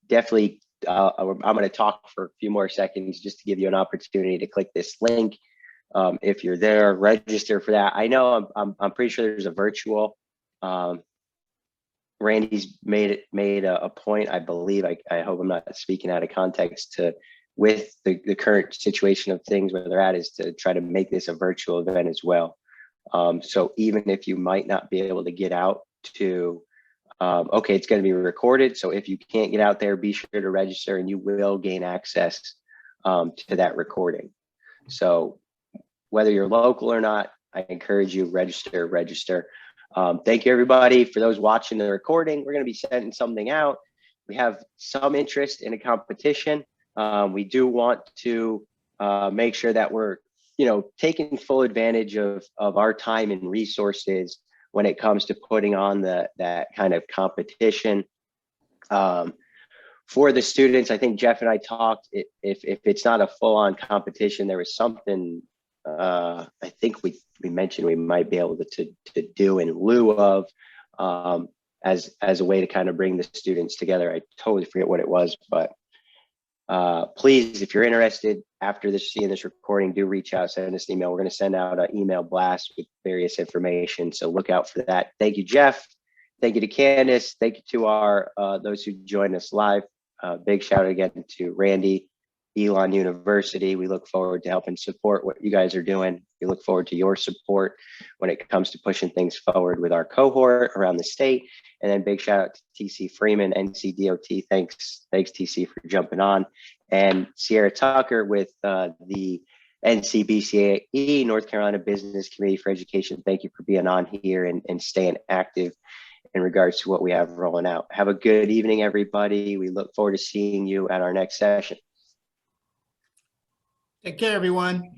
definitely. I'm going to talk for a few more seconds just to give you an opportunity to click this link. If you're there, register for that. I know I'm pretty sure there's a virtual. Randy's made a point, I believe. I hope I'm not speaking out of context, with the current situation of things where they're at, is to try to make this a virtual event as well. So even if you might not be able to get out to, okay, it's going to be recorded. So if you can't get out there, be sure to register and you will gain access to that recording. So whether you're local or not, I encourage you, register. Thank you, everybody. For those watching the recording, we're going to be sending something out. We have some interest in a competition. We do want to make sure that we're, taking full advantage of our time and resources when it comes to putting on that kind of competition. For the students, I think Jeff and I talked, if it's not a full-on competition, there was something I think we mentioned we might be able to do in lieu of, as a way to kind of bring the students together. I totally forget what it was, but please, if you're interested, after seeing this recording, do reach out, send us an email. We're going to send out an email blast with various information, so look out for that. Thank you, Jeff. Thank you to Candace. Thank you to our those who joined us live. Big shout out again to Randy, Elon University. We look forward to helping support what you guys are doing. We look forward to your support when it comes to pushing things forward with our cohort around the state. And then big shout out to TC Freeman, NCDOT. Thanks TC for jumping on. And Sierra Tucker with the NCBCAE, North Carolina Business Committee for Education. Thank you for being on here and staying active in regards to what we have rolling out. Have a good evening, everybody. We look forward to seeing you at our next session. Take care, everyone.